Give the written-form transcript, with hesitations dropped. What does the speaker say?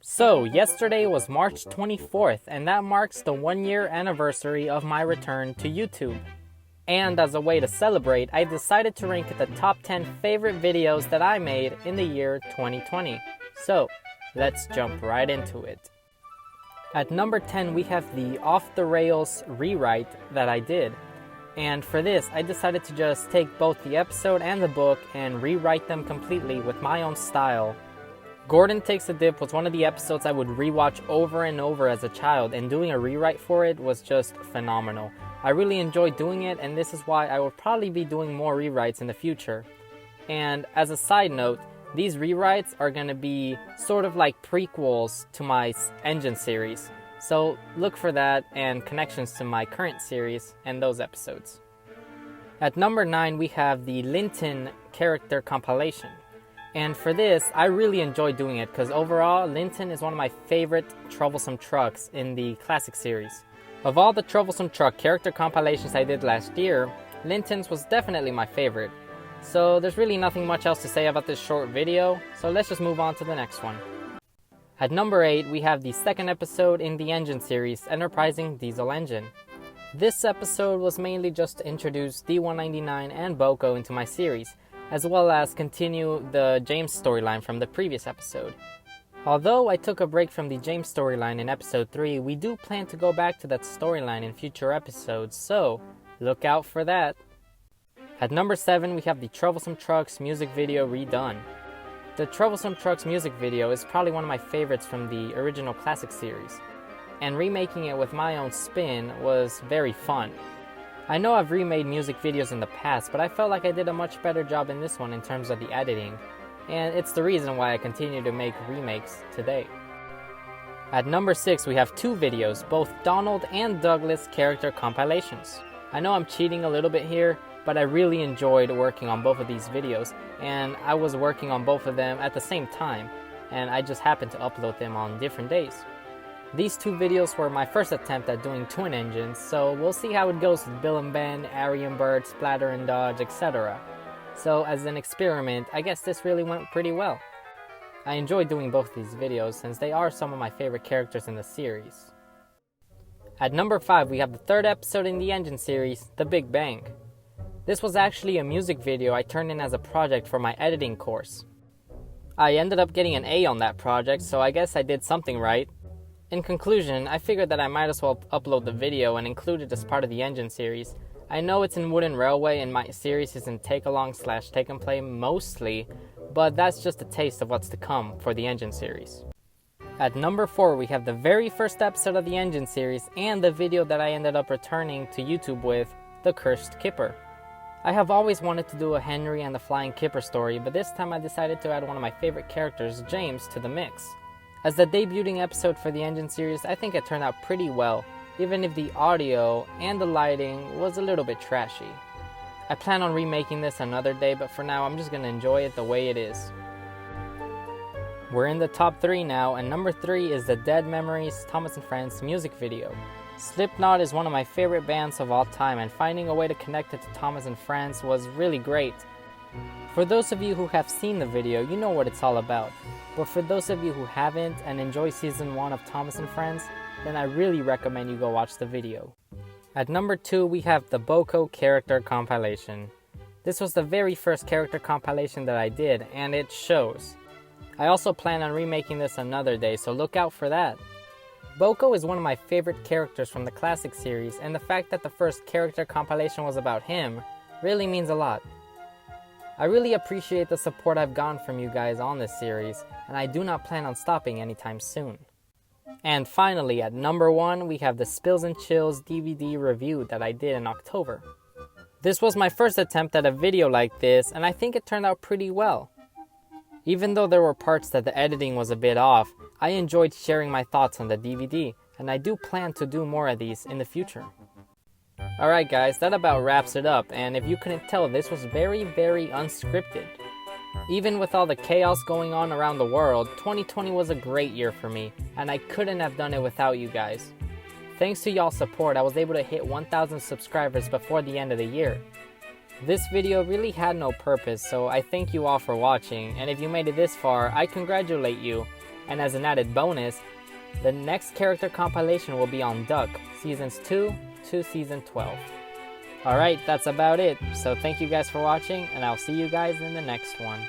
So, yesterday was March 24th, and that marks the 1-year anniversary of my return to YouTube. And as a way to celebrate, I decided to rank the top 10 favorite videos that I made in the year 2020. So, let's jump right into it. At number 10, we have the Off the Rails rewrite that I did. And for this, I decided to just take both the episode and the book and rewrite them completely with my own style. Gordon Takes a Dip was one of the episodes I would rewatch over and over as a child, and doing a rewrite for it was just phenomenal. I really enjoyed doing it, and this is why I will probably be doing more rewrites in the future. And as a side note, these rewrites are going to be sort of like prequels to my engine series. So look for that and connections to my current series and those episodes. At number 9, we have the Lynton character compilation. And for this, I really enjoy doing it because overall, Lynton is one of my favorite Troublesome trucks in the classic series. Of all the Troublesome truck character compilations I did last year, Lynton's was definitely my favorite. So there's really nothing much else to say about this short video, so let's just move on to the next one. At number 8, we have the second episode in the engine series, Enterprising Diesel Engine. This episode was mainly just to introduce D199 and Boko into my series, as well as continue the James storyline from the previous episode. Although I took a break from the James storyline in episode 3, we do plan to go back to that storyline in future episodes, so look out for that. At number 7, we have the Troublesome Trucks music video Redone. The Troublesome Trucks music video is probably one of my favorites from the original classic series, and remaking it with my own spin was very fun. I know I've remade music videos in the past, but I felt like I did a much better job in this one in terms of the editing, and it's the reason why I continue to make remakes today. At number 6, we have two videos, both Donald and Douglas character compilations. I know I'm cheating a little bit here, but I really enjoyed working on both of these videos, and I was working on both of them at the same time, and I just happened to upload them on different days. These two videos were my first attempt at doing twin engines, so we'll see how it goes with Bill and Ben, Ari and Bert, Splatter and Dodge, etc. So as an experiment, I guess this really went pretty well. I enjoyed doing both these videos since they are some of my favorite characters in the series. At number 5, we have the third episode in the engine series, The Big Bang. This was actually a music video I turned in as a project for my editing course. I ended up getting an A on that project, so I guess I did something right. In conclusion, I figured that I might as well upload the video and include it as part of the engine series. I know it's in Wooden Railway and my series is in Take-Along/Take-and-Play mostly, but that's just a taste of what's to come for the engine series. At number 4, we have the very first episode of the engine series and the video that I ended up returning to YouTube with, the Kursed Kipper. I have always wanted to do a Henry and the Flying Kipper story, but this time I decided to add one of my favorite characters, James, to the mix. As the debuting episode for the engine series, I think it turned out pretty well, even if the audio and the lighting was a little bit trashy. I plan on remaking this another day, but for now I'm just going to enjoy it the way it is. We're in the top 3 now, and number 3 is the Dead Memories Thomas and Friends music video. Slipknot is one of my favorite bands of all time, and finding a way to connect it to Thomas and Friends was really great. For those of you who have seen the video, you know what it's all about. But for those of you who haven't and enjoy season 1 of Thomas and Friends, then I really recommend you go watch the video. At number 2, we have the Boko character compilation. This was the very first character compilation that I did, and it shows. I also plan on remaking this another day, so look out for that. Boko is one of my favorite characters from the classic series, and the fact that the first character compilation was about him really means a lot. I really appreciate the support I've gotten from you guys on this series, and I do not plan on stopping anytime soon. And finally, at number 1, we have the Spills and Chills DVD review that I did in October. This was my first attempt at a video like this, and I think it turned out pretty well. Even though there were parts that the editing was a bit off, I enjoyed sharing my thoughts on the DVD, and I do plan to do more of these in the future. Alright guys, that about wraps it up, and if you couldn't tell, this was very unscripted. Even with all the chaos going on around the world, 2020 was a great year for me, and I couldn't have done it without you guys. Thanks to y'all's support, I was able to hit 1,000 subscribers before the end of the year. This video really had no purpose, so I thank you all for watching, and if you made it this far, I congratulate you. And as an added bonus, the next character compilation will be on Duck, Seasons 2 to Season 12. Alright, that's about it. So thank you guys for watching, and I'll see you guys in the next one.